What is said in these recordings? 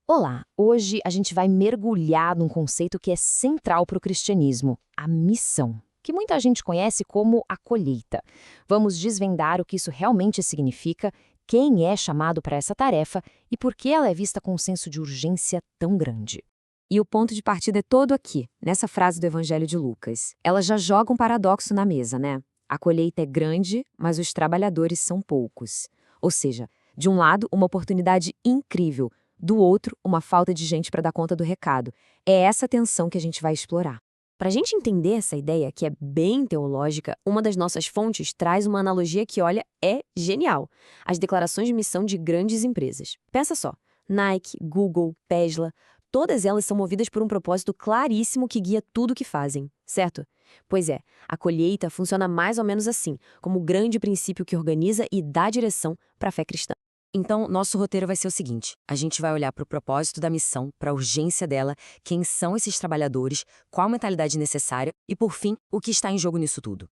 Olá, hoje a gente vai mergulhar num conceito que é central para o cristianismo, a missão, que muita gente conhece como a colheita. Vamos desvendar o que isso realmente significa, quem é chamado para essa tarefa e por que ela é vista com um senso de urgência tão grande. E o ponto de partida é todo aqui, nessa frase do Evangelho de Lucas. Ela já joga um paradoxo na mesa, né? A colheita é grande, mas os trabalhadores são poucos. Ou seja, de um lado, uma oportunidade incrível, do outro, uma falta de gente para dar conta do recado. É essa tensão que a gente vai explorar. Para a gente entender essa ideia, que é bem teológica, uma das nossas fontes traz uma analogia que, olha, é genial. As declarações de missão de grandes empresas. Pensa só, Nike, Google, Tesla, todas elas são movidas por um propósito claríssimo que guia tudo o que fazem, certo? Pois é, a colheita funciona mais ou menos assim, como o grande princípio que organiza e dá direção para a fé cristã. Então, nosso roteiro vai ser o seguinte: a gente vai olhar para o propósito da missão, para a urgência dela, quem são esses trabalhadores, qual a mentalidade necessária e, por fim, o que está em jogo nisso tudo.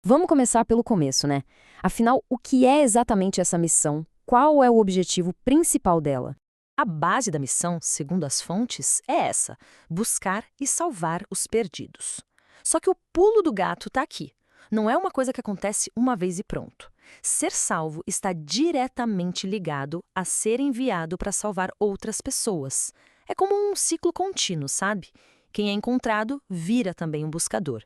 Vamos começar pelo começo, né? Afinal, o que é exatamente essa missão? Qual é o objetivo principal dela? A base da missão, segundo as fontes, é essa: buscar e salvar os perdidos. Só que o pulo do gato está aqui. Não é uma coisa que acontece uma vez e pronto. Ser salvo está diretamente ligado a ser enviado para salvar outras pessoas. É como um ciclo contínuo, sabe? Quem é encontrado vira também um buscador.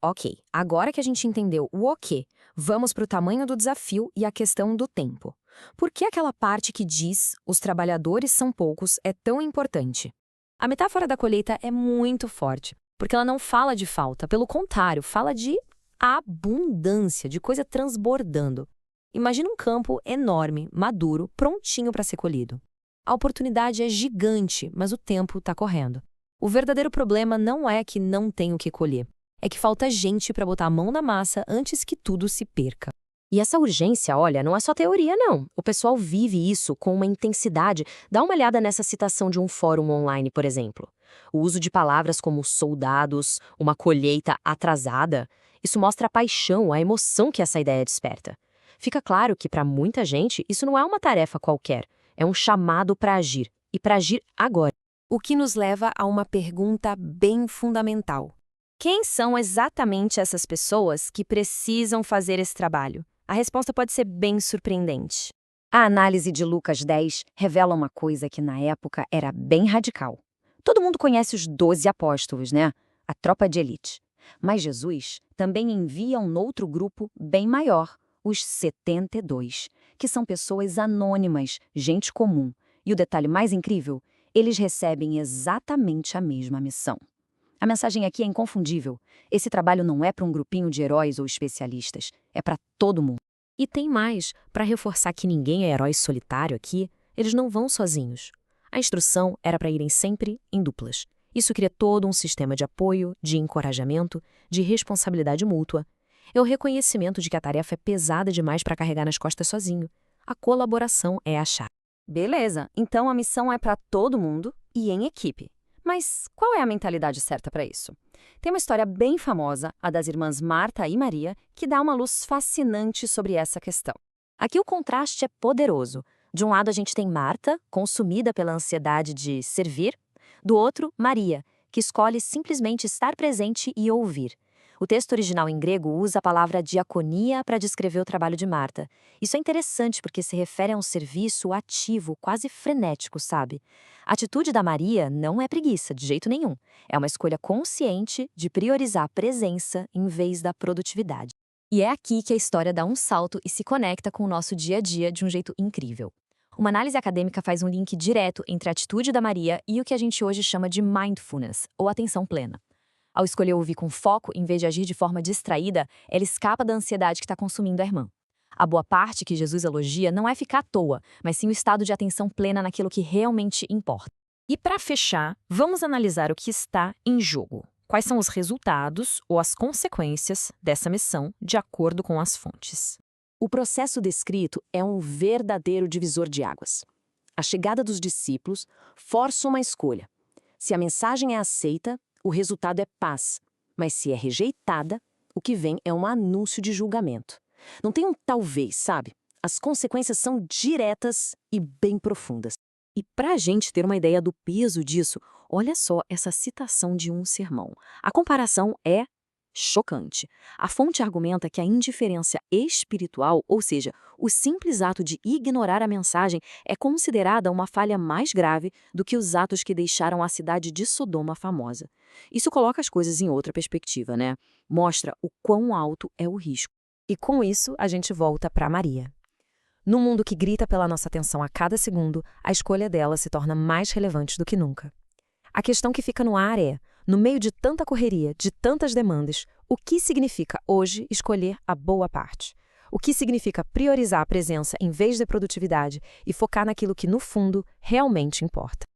Ok, agora que a gente entendeu o quê, vamos para o tamanho do desafio e a questão do tempo. Por que aquela parte que diz os trabalhadores são poucos é tão importante? A metáfora da colheita é muito forte, porque ela não fala de falta, pelo contrário, fala de abundância, de coisa transbordando. Imagina um campo enorme, maduro, prontinho para ser colhido. A oportunidade é gigante, mas o tempo está correndo. O verdadeiro problema não é que não tem o que colher, é que falta gente para botar a mão na massa antes que tudo se perca. E essa urgência, olha, não é só teoria, não. O pessoal vive isso com uma intensidade. Dá uma olhada nessa citação de um fórum online, por exemplo. O uso de palavras como soldados, uma colheita atrasada, isso mostra a paixão, a emoção que essa ideia desperta. Fica claro que, para muita gente, isso não é uma tarefa qualquer. É um chamado para agir. E para agir agora. O que nos leva a uma pergunta bem fundamental. Quem são exatamente essas pessoas que precisam fazer esse trabalho? A resposta pode ser bem surpreendente. A análise de Lucas 10 revela uma coisa que na época era bem radical. Todo mundo conhece os 12 apóstolos, né? A tropa de elite. Mas Jesus também envia um outro grupo bem maior, os 72, que são pessoas anônimas, gente comum. E o detalhe mais incrível, eles recebem exatamente a mesma missão. A mensagem aqui é inconfundível. Esse trabalho não é para um grupinho de heróis ou especialistas, é para todo mundo. E tem mais, para reforçar que ninguém é herói solitário aqui, eles não vão sozinhos. A instrução era para irem sempre em duplas. Isso cria todo um sistema de apoio, de encorajamento, de responsabilidade mútua. É o reconhecimento de que a tarefa é pesada demais para carregar nas costas sozinho. A colaboração é a chave. Beleza, então a missão é para todo mundo e em equipe. Mas qual é a mentalidade certa para isso? Tem uma história bem famosa, a das irmãs Marta e Maria, que dá uma luz fascinante sobre essa questão. Aqui o contraste é poderoso. De um lado a gente tem Marta, consumida pela ansiedade de servir. Do outro, Maria, que escolhe simplesmente estar presente e ouvir. O texto original em grego usa a palavra diaconia para descrever o trabalho de Marta. Isso é interessante porque se refere a um serviço ativo, quase frenético, sabe? A atitude da Maria não é preguiça, de jeito nenhum. É uma escolha consciente de priorizar a presença em vez da produtividade. E é aqui que a história dá um salto e se conecta com o nosso dia a dia de um jeito incrível. Uma análise acadêmica faz um link direto entre a atitude da Maria e o que a gente hoje chama de mindfulness, ou atenção plena. Ao escolher ouvir com foco, em vez de agir de forma distraída, ela escapa da ansiedade que está consumindo a irmã. A boa parte que Jesus elogia não é ficar à toa, mas sim o estado de atenção plena naquilo que realmente importa. E para fechar, vamos analisar o que está em jogo. Quais são os resultados ou as consequências dessa missão, de acordo com as fontes. O processo descrito é um verdadeiro divisor de águas. A chegada dos discípulos força uma escolha. Se a mensagem é aceita, o resultado é paz, mas se é rejeitada, o que vem é um anúncio de julgamento. Não tem um talvez, sabe? As consequências são diretas e bem profundas. E para a gente ter uma ideia do peso disso, olha só essa citação de um sermão. A comparação é chocante. A fonte argumenta que a indiferença espiritual, ou seja, o simples ato de ignorar a mensagem, é considerada uma falha mais grave do que os atos que deixaram a cidade de Sodoma famosa. Isso coloca as coisas em outra perspectiva, né? Mostra o quão alto é o risco. E com isso, a gente volta para Maria. No mundo que grita pela nossa atenção a cada segundo, a escolha dela se torna mais relevante do que nunca. A questão que fica no ar é, no meio de tanta correria, de tantas demandas, o que significa hoje escolher a boa parte? O que significa priorizar a presença em vez da produtividade e focar naquilo que, no fundo, realmente importa?